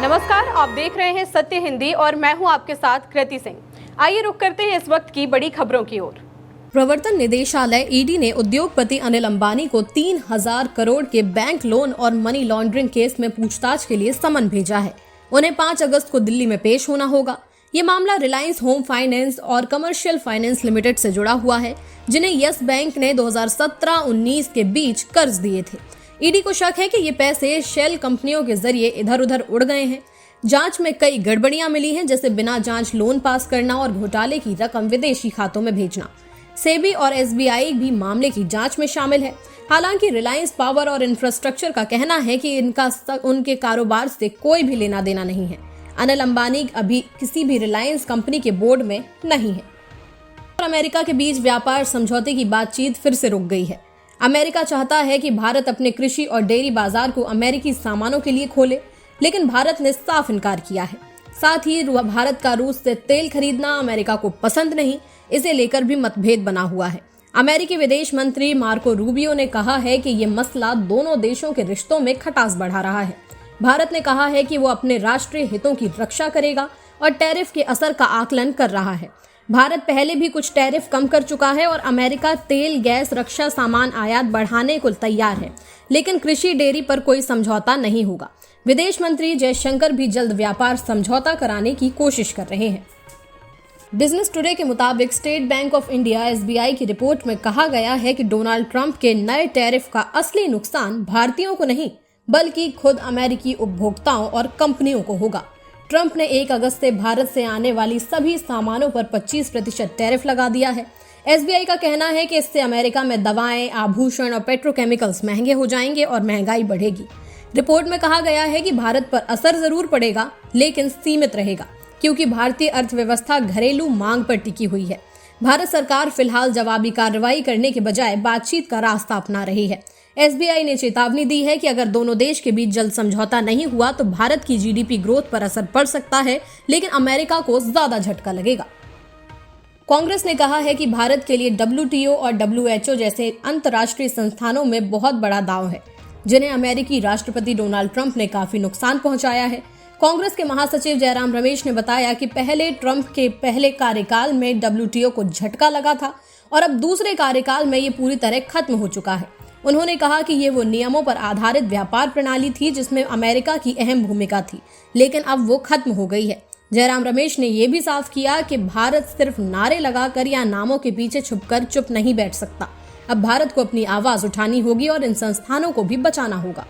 नमस्कार, आप देख रहे हैं सत्य हिंदी और मैं हूं आपके साथ कृति सिंह। आइए रुक करते हैं इस वक्त की बड़ी खबरों की ओर। प्रवर्तन निदेशालय ईडी ने उद्योगपति अनिल अंबानी को 3,000 करोड़ के बैंक लोन और मनी लॉन्ड्रिंग केस में पूछताछ के लिए समन भेजा है। उन्हें 5 अगस्त को दिल्ली में पेश होना होगा। ये मामला रिलायंस होम फाइनेंस और कमर्शियल फाइनेंस लिमिटेड से जुड़ा हुआ है, जिन्हें यस बैंक ने 2017-19 के बीच कर्ज दिए थे। ईडी को शक है कि ये पैसे शेल कंपनियों के जरिए इधर उधर उड़ गए हैं। जांच में कई गड़बड़ियां मिली हैं, जैसे बिना जांच लोन पास करना और घोटाले की रकम विदेशी खातों में भेजना। सेबी और एसबीआई भी मामले की जांच में शामिल है। हालांकि रिलायंस पावर और इंफ्रास्ट्रक्चर का कहना है कि उनके कारोबार से कोई भी लेना देना नहीं है। अनिल अंबानी अभी किसी भी रिलायंस कंपनी के बोर्ड में नहीं है। और अमेरिका के बीच व्यापार समझौते की बातचीत फिर से रुक गई है। अमेरिका चाहता है कि भारत अपने कृषि और डेयरी बाजार को अमेरिकी सामानों के लिए खोले, लेकिन भारत ने साफ इनकार किया है। साथ ही भारत का रूस से तेल खरीदना अमेरिका को पसंद नहीं, इसे लेकर भी मतभेद बना हुआ है। अमेरिकी विदेश मंत्री मार्को रूबियो ने कहा है कि ये मसला दोनों देशों के रिश्तों में खटास बढ़ा रहा है। भारत ने कहा है कि वो अपने राष्ट्रीय हितों की रक्षा करेगा और टैरिफ के असर का आकलन कर रहा है। भारत पहले भी कुछ टैरिफ कम कर चुका है और अमेरिका तेल, गैस, रक्षा सामान आयात बढ़ाने को तैयार है, लेकिन कृषि डेयरी पर कोई समझौता नहीं होगा। विदेश मंत्री जयशंकर भी जल्द व्यापार समझौता कराने की कोशिश कर रहे हैं। बिजनेस टुडे के मुताबिक state bank of India SBI की रिपोर्ट में कहा गया है कि डोनाल्ड ट्रंप के नए टैरिफ का असली नुकसान भारतीयों को नहीं, बल्कि खुद अमेरिकी उपभोक्ताओं और कंपनियों को होगा। ट्रंप ने 1 अगस्त से भारत से आने वाली सभी सामानों पर 25% टैरिफ लगा दिया है। एसबीआई का कहना है कि इससे अमेरिका में दवाएं, आभूषण और पेट्रोकेमिकल्स महंगे हो जाएंगे और महंगाई बढ़ेगी। रिपोर्ट में कहा गया है कि भारत पर असर जरूर पड़ेगा, लेकिन सीमित रहेगा, क्योंकि भारतीय अर्थव्यवस्था घरेलू मांग पर टिकी हुई है। भारत सरकार फिलहाल जवाबी कार्रवाई करने के बजाय बातचीत का रास्ता अपना रही है। एसबीआई ने चेतावनी दी है कि अगर दोनों देश के बीच जल्द समझौता नहीं हुआ तो भारत की जीडीपी ग्रोथ पर असर पड़ सकता है, लेकिन अमेरिका को ज्यादा झटका लगेगा। कांग्रेस ने कहा है कि भारत के लिए डब्ल्यूटीओ और डब्ल्यूएचओ जैसे अंतर्राष्ट्रीय संस्थानों में बहुत बड़ा दांव है, जिन्हें अमेरिकी राष्ट्रपति डोनाल्ड ट्रंप ने काफी नुकसान पहुंचाया है। कांग्रेस के महासचिव जयराम रमेश ने बताया कि पहले ट्रंप के पहले कार्यकाल में डब्ल्यूटीओ को झटका लगा था और अब दूसरे कार्यकाल में ये पूरी तरह खत्म हो चुका है। उन्होंने कहा कि ये वो नियमों पर आधारित व्यापार प्रणाली थी जिसमें अमेरिका की अहम भूमिका थी, लेकिन अब वो खत्म हो गई है। जयराम रमेश ने ये भी साफ किया कि भारत सिर्फ नारे लगाकर या नामों के पीछे छुपकर चुप नहीं बैठ सकता। अब भारत को अपनी आवाज उठानी होगी और इन संस्थानों को भी बचाना होगा।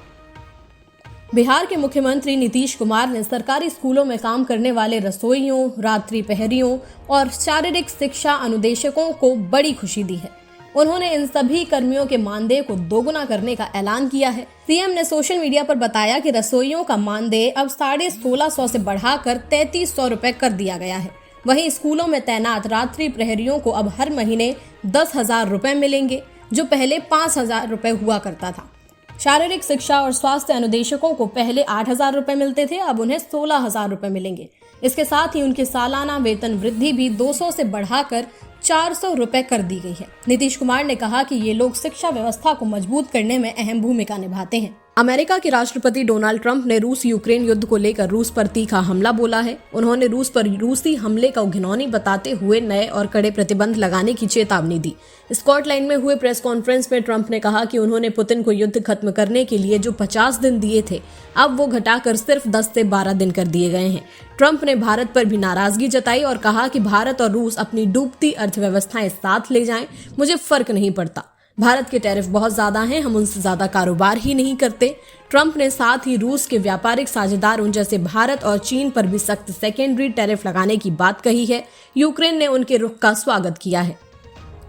बिहार के मुख्यमंत्री नीतीश कुमार ने सरकारी स्कूलों में काम करने वाले रसोइयों, रात्रि प्रहरियों और शारीरिक शिक्षा अनुदेशकों को बड़ी खुशी दी है। उन्होंने इन सभी कर्मियों के मानदेय को दोगुना करने का ऐलान किया है। सीएम ने सोशल मीडिया पर बताया कि रसोइयों का मानदेय अब 1650 से बढ़ाकर 3300 रुपए कर दिया गया है। वहीं स्कूलों में तैनात रात्रि प्रहरियों को अब हर महीने 10,000 रुपए मिलेंगे, जो पहले 5,000 रुपए हुआ करता था। शारीरिक शिक्षा और स्वास्थ्य अनुदेशकों को पहले 8,000 रुपए मिलते थे, अब उन्हें 16,000 रुपए मिलेंगे। इसके साथ ही उनके सालाना वेतन वृद्धि भी 200 से बढ़ाकर 400 रुपए कर दी गई है। नीतीश कुमार ने कहा कि ये लोग शिक्षा व्यवस्था को मजबूत करने में अहम भूमिका निभाते हैं। अमेरिका के राष्ट्रपति डोनाल्ड ट्रंप ने रूस यूक्रेन युद्ध को लेकर रूस पर तीखा हमला बोला है। उन्होंने रूस पर रूसी हमले को घिनौनी बताते हुए नए और कड़े प्रतिबंध लगाने की चेतावनी दी। स्कॉटलैंड में हुए प्रेस कॉन्फ्रेंस में ट्रंप ने कहा कि उन्होंने पुतिन को युद्ध खत्म करने के लिए जो 50 दिन दिए थे, अब वो घटाकर सिर्फ 10 से 12 दिन कर दिए गए हैं। ट्रंप ने भारत पर भी नाराजगी जताई और कहा कि भारत और रूस अपनी डूबती अर्थव्यवस्थाएं साथ ले जाएं, मुझे फर्क नहीं पड़ता। भारत के टैरिफ बहुत ज्यादा हैं, हम उनसे ज्यादा कारोबार ही नहीं करते। ट्रंप ने साथ ही रूस के व्यापारिक साझेदारों जैसे भारत और चीन पर भी सख्त सेकेंडरी टैरिफ लगाने की बात कही है। यूक्रेन ने उनके रुख का स्वागत किया है।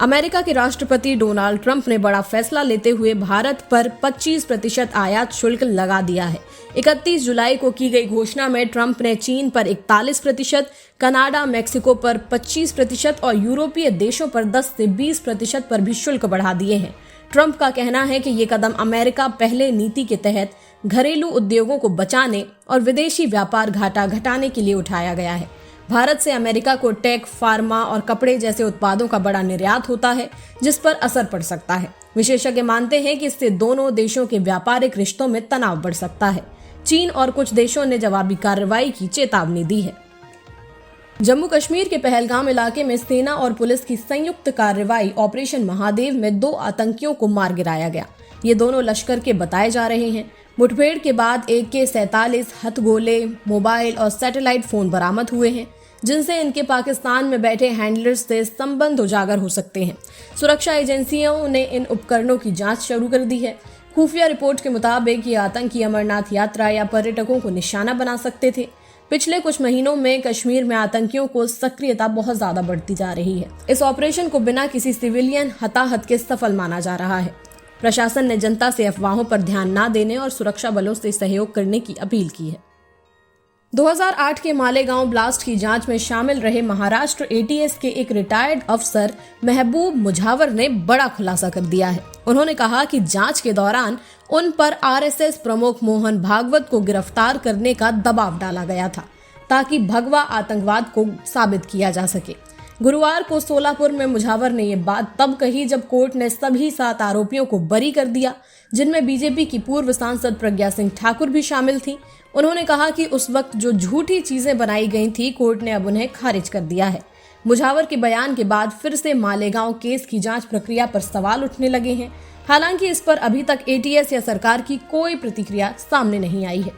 अमेरिका के राष्ट्रपति डोनाल्ड ट्रंप ने बड़ा फैसला लेते हुए भारत पर 25% आयात शुल्क लगा दिया है। 31 जुलाई को की गई घोषणा में ट्रंप ने चीन पर 41%, कनाडा, मेक्सिको पर 25% और यूरोपीय देशों पर 10 से 20% पर भी शुल्क बढ़ा दिए हैं। ट्रंप का कहना है कि ये कदम अमेरिका पहले नीति के तहत घरेलू उद्योगों को बचाने और विदेशी व्यापार घाटा घटाने के लिए उठाया गया है। भारत से अमेरिका को टेक, फार्मा और कपड़े जैसे उत्पादों का बड़ा निर्यात होता है, जिस पर असर पड़ सकता है। विशेषज्ञ मानते हैं कि इससे दोनों देशों के व्यापारिक रिश्तों में तनाव बढ़ सकता है। चीन और कुछ देशों ने जवाबी कार्रवाई की चेतावनी दी है। जम्मू कश्मीर के पहलगाम इलाके में सेना और पुलिस की संयुक्त कार्रवाई ऑपरेशन महादेव में 2 आतंकियों को मार गिराया गया। ये दोनों लश्कर के बताए जा रहे हैं। मुठभेड़ के बाद AK-47 हथगोले, मोबाइल और सैटेलाइट फोन बरामद हुए हैं, जिनसे इनके पाकिस्तान में बैठे हैंडलर्स से संबंध उजागर हो सकते हैं। सुरक्षा एजेंसियों ने इन उपकरणों की जांच शुरू कर दी है। खुफिया रिपोर्ट के मुताबिक ये आतंकी अमरनाथ यात्रा या पर्यटकों को निशाना बना सकते थे। पिछले कुछ महीनों में कश्मीर में आतंकियों को सक्रियता बहुत ज्यादा बढ़ती जा रही है। इस ऑपरेशन को बिना किसी सिविलियन हताहत के सफल माना जा रहा है। प्रशासन ने जनता से अफवाहों पर ध्यान न देने और सुरक्षा बलों से सहयोग करने की अपील की है। 2008 के मालेगांव ब्लास्ट की जांच में शामिल रहे महाराष्ट्र ATS के एक रिटायर्ड अफसर महबूब मुझावर ने बड़ा खुलासा कर दिया है। उन्होंने कहा कि जांच के दौरान उन पर RSS प्रमुख मोहन भागवत को गिरफ्तार करने का दबाव डाला गया था, ताकि भगवा आतंकवाद को साबित किया जा सके। गुरुवार को सोलापुर में मुझावर ने ये बात तब कही जब कोर्ट ने सभी 7 आरोपियों को बरी कर दिया, जिनमें बीजेपी की पूर्व सांसद प्रज्ञा सिंह ठाकुर भी शामिल थी। उन्होंने कहा कि उस वक्त जो झूठी चीजें बनाई गई थी, कोर्ट ने अब उन्हें खारिज कर दिया है। मुझावर के बयान के बाद फिर से मालेगांव केस की जांच प्रक्रिया पर सवाल उठने लगे हैं। हालांकि इस पर अभी तक ATS या सरकार की कोई प्रतिक्रिया सामने नहीं आई है।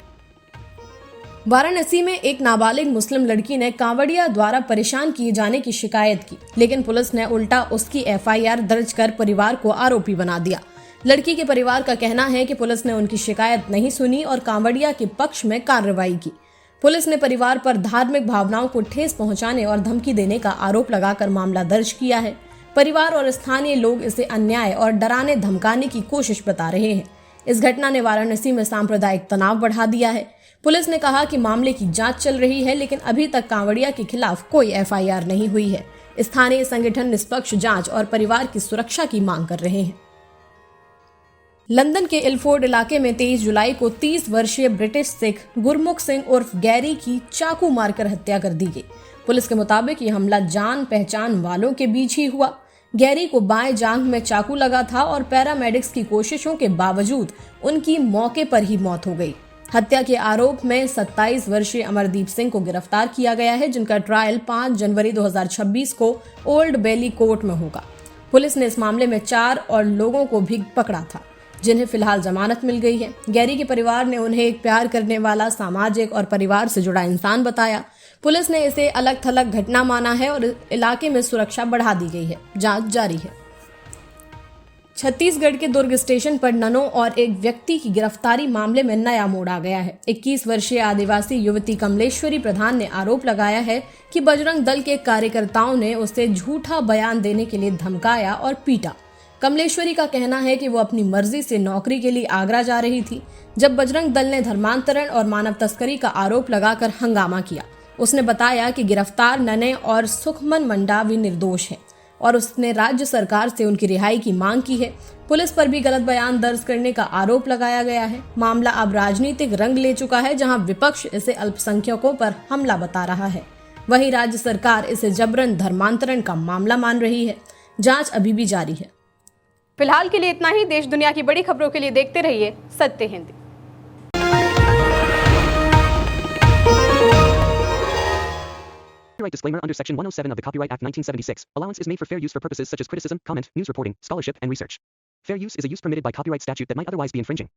वाराणसी में एक नाबालिग मुस्लिम लड़की ने कांवड़िया द्वारा परेशान किए जाने की शिकायत की, लेकिन पुलिस ने उल्टा उसकी FIR दर्ज कर परिवार को आरोपी बना दिया। लड़की के परिवार का कहना है कि पुलिस ने उनकी शिकायत नहीं सुनी और कांवड़िया के पक्ष में कार्रवाई की। पुलिस ने परिवार पर धार्मिक भावनाओं को ठेस पहुंचाने और धमकी देने का आरोप लगाकर मामला दर्ज किया है। परिवार और स्थानीय लोग इसे अन्याय और डराने धमकाने की कोशिश बता रहे हैं। इस घटना ने वाराणसी में सांप्रदायिक तनाव बढ़ा दिया है। पुलिस ने कहा कि मामले की जांच चल रही है, लेकिन अभी तक कांवड़िया के खिलाफ कोई FIR नहीं हुई है। स्थानीय संगठन निष्पक्ष जांच और परिवार की सुरक्षा की मांग कर रहे हैं। लंदन के इलफोर्ड इलाके में 23 जुलाई को 30 वर्षीय ब्रिटिश सिख गुरमुख सिंह उर्फ गैरी की चाकू मारकर हत्या कर दी गई। पुलिस के मुताबिक यह हमला जान पहचान वालों के बीच ही हुआ। गैरी को बाएं जांघ में चाकू लगा था और पैरामेडिक्स की कोशिशों के बावजूद उनकी मौके पर ही मौत हो गई। हत्या के आरोप में 27 वर्षीय अमरदीप सिंह को गिरफ्तार किया गया है, जिनका ट्रायल 5 जनवरी 2026 को ओल्ड बेली कोर्ट में होगा। पुलिस ने इस मामले में 4 और लोगों को भी पकड़ा था, जिन्हें फिलहाल जमानत मिल गई है। गैरी के परिवार ने उन्हें एक प्यार करने वाला, सामाजिक और परिवार से जुड़ा इंसान बताया। पुलिस ने इसे अलग थलग घटना माना है और इलाके में सुरक्षा बढ़ा दी गई है। जांच जारी है। छत्तीसगढ़ के दुर्ग स्टेशन पर ननों और एक व्यक्ति की गिरफ्तारी मामले में नया मोड़ आ गया है। 21 वर्षीय आदिवासी युवती कमलेश्वरी प्रधान ने आरोप लगाया है कि बजरंग दल के कार्यकर्ताओं ने उसे झूठा बयान देने के लिए धमकाया और पीटा। कमलेश्वरी का कहना है कि वो अपनी मर्जी से नौकरी के लिए आगरा जा रही थी, जब बजरंग दल ने धर्मांतरण और मानव तस्करी का आरोप लगाकर हंगामा किया। उसने बताया कि गिरफ्तार नने और सुखमन मंडावी निर्दोष हैं और उसने राज्य सरकार से उनकी रिहाई की मांग की है। पुलिस पर भी गलत बयान दर्ज करने का आरोप लगाया गया है। मामला अब राजनीतिक रंग ले चुका है, जहां विपक्ष इसे अल्पसंख्यकों पर हमला बता रहा है। वहीं राज्य सरकार इसे जबरन धर्मांतरण का मामला मान रही है। जांच अभी भी जारी है। फिलहाल के लिए इतना ही। देश दुनिया की बड़ी खबरों के लिए देखते रहिए सत्य Hindi. Copyright disclaimer under Section 107 of the Copyright Act 1976. Allowance is made for fair use for purposes such as criticism, comment, news reporting, scholarship, and research. Fair use is a use permitted by copyright statute that might otherwise be infringing.